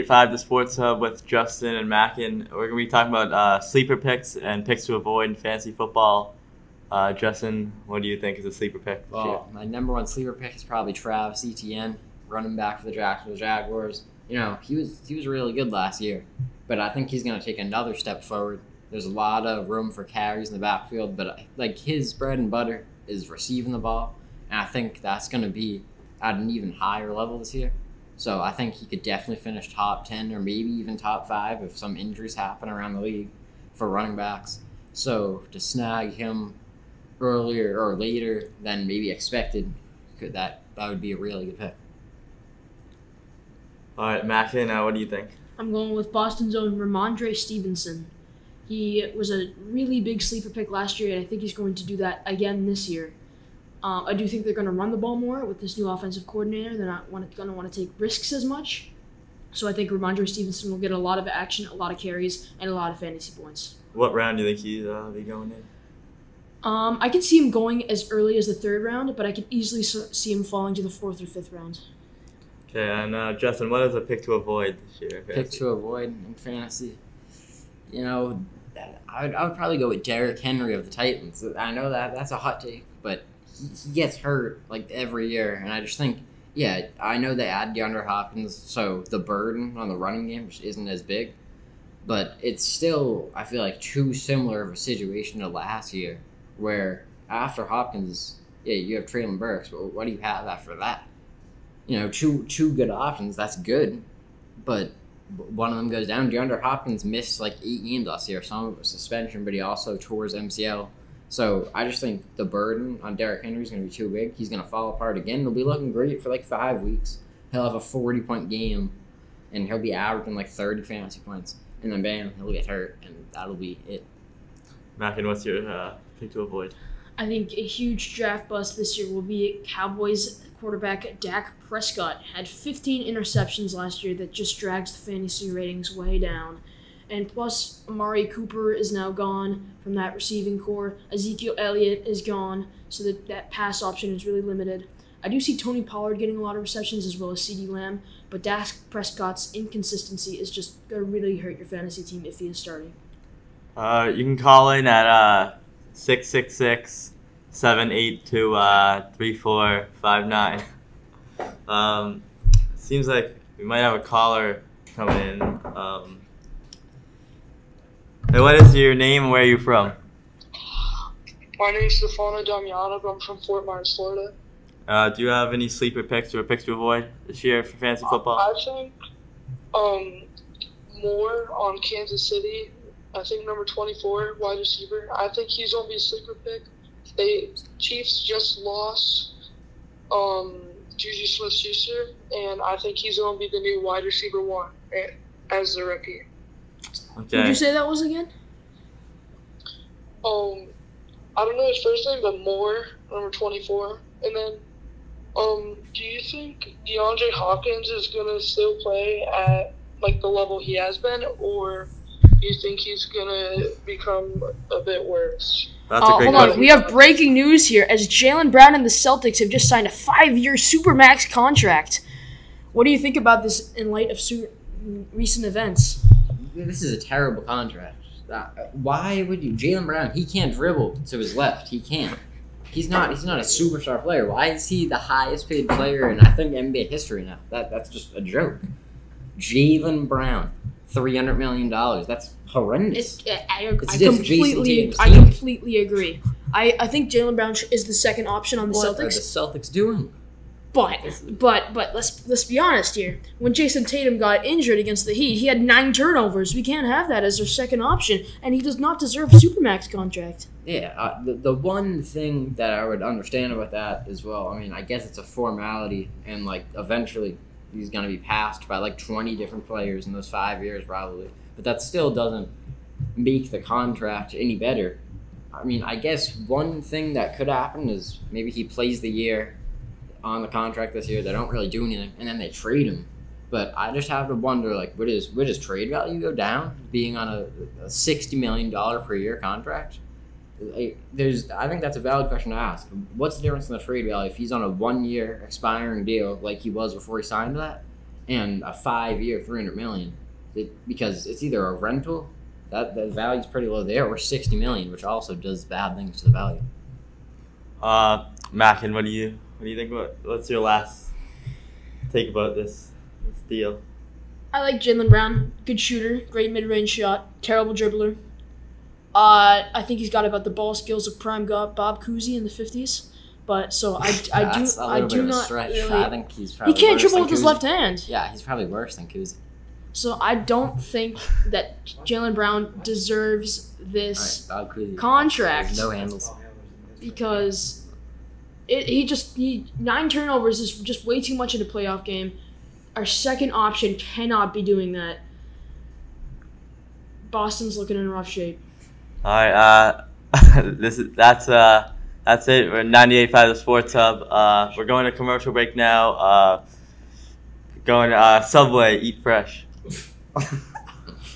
5, the Sports Hub with Justin and Mackin. We're going to be talking about sleeper picks and picks to avoid in fantasy football. Justin, what do you think is a sleeper pick this year? Well, my number one sleeper pick is probably Travis Etienne, running back for the Jacksonville Jaguars. You know, he was really good last year, but I think he's going to take another step forward. There's a lot of room for carries in the backfield, but like his bread and butter is receiving the ball, and I think that's going to be at an even higher level this year. So I think he could definitely finish top 10 or maybe even top 5 if some injuries happen around the league for running backs. So to snag him earlier or later than maybe expected, that would be a really good pick. All right, Mackin, what do you think? I'm going with Boston's own Ramondre Stevenson. He was a really big sleeper pick last year, and I think he's going to do that again this year. I do think they're going to run the ball more with this new offensive coordinator. They're not going to want to take risks as much. So I think Ramondre Stevenson will get a lot of action, a lot of carries, and a lot of fantasy points. What round do you think he'll be going in? I can see him going as early as the 3rd round, but I could easily see him falling to the 4th or 5th round. Okay, and Justin, what is a pick to avoid this year? Pick to avoid in fantasy? You know, I would probably go with Derrick Henry of the Titans. I know that's a hot take, but he gets hurt like every year, and I just think, yeah, I know they add DeAndre Hopkins, so the burden on the running game isn't as big, but it's still, I feel like, too similar of a situation to last year, where after Hopkins, yeah, you have Traylon Burks, but what do you have after that? You know, two good options, that's good, but one of them goes down. DeAndre Hopkins missed like 8 games last year. Some of it was suspension, but he also tore his MCL. So I just think the burden on Derrick Henry is going to be too big. He's going to fall apart again. He'll be looking great for like 5 weeks. He'll have a 40-point game, and he'll be averaging like 30 fantasy points. And then bam, he'll get hurt, and that'll be it. Mackin, what's your pick to avoid? I think a huge draft bust this year will be Cowboys quarterback Dak Prescott. Had 15 interceptions last year that just drags the fantasy ratings way down. And plus, Amari Cooper is now gone from that receiving core. Ezekiel Elliott is gone, so that pass option is really limited. I do see Tony Pollard getting a lot of receptions as well as CeeDee Lamb, but Dak Prescott's inconsistency is just going to really hurt your fantasy team if he is starting. You can call in at 666-782-3459. Seems like we might have a caller coming in. Hey, what is your name and where are you from? My name is Stefano Damiano. I'm from Fort Myers, Florida. Do you have any sleeper picks or picks to avoid this year for fantasy football? I think more on Kansas City. I think number 24, wide receiver. I think he's going to be a sleeper pick. Chiefs just lost Juju Smith-Schuster, and I think he's going to be the new wide receiver 1 as the rookie. Okay. Who'd you say that was again? I don't know his first name, but Moore, number 24. And then, do you think DeAndre Hopkins is going to still play at, like, the level he has been, or do you think he's going to become a bit worse? That's a great hold question. on. We have breaking news here, as Jaylen Brown and the Celtics have just signed a 5-year Supermax contract. What do you think about this in light of recent events? This is a terrible contract. Why would you? Jaylen Brown, he can't dribble to his left. He can't. He's not a superstar player. Why is he the highest paid player in, I think, NBA history now? That's just a joke. Jaylen Brown, $300 million. That's horrendous. I completely agree. I think Jaylen Brown is the second option on the Celtics. What are the Celtics doing? But let's be honest here. When Jason Tatum got injured against the Heat, he had 9 turnovers. We can't have that as their second option, and he does not deserve a Supermax contract. Yeah, the one thing that I would understand about that as well, I mean, I guess it's a formality, and like eventually he's going to be passed by like 20 different players in those 5 years probably. But that still doesn't make the contract any better. I mean, I guess one thing that could happen is maybe he plays the year on the contract this year. They don't really do anything, and then they trade him. But I just have to wonder, like, where does trade value go down being on a $60 million per year contract? I think that's a valid question to ask. What's the difference in the trade value if he's on a 1-year expiring deal like he was before he signed that, and a 5-year, $300 million, because it's either a rental that the value's pretty low there, or $60 million, which also does bad things to the value. Mackin, what do you think? What's your last take about this deal? I like Jaylen Brown. Good shooter, great mid-range shot, terrible dribbler. I think he's got about the ball skills of prime Bob Cousy in the 50s. But so I do not stretch. really. I think he's probably He can't worse dribble than with his Cousy. left hand. Yeah, he's probably worse than Cousy. So I don't think that Jaylen Brown deserves this All right, Bob Cousy. contract. There's no handles. Because he 9 turnovers is just way too much in a playoff game. Our second option cannot be doing that. Boston's looking in rough shape. All right, that's it. We're 98.5 The Sports Hub. We're going to commercial break now. Going Subway, eat fresh.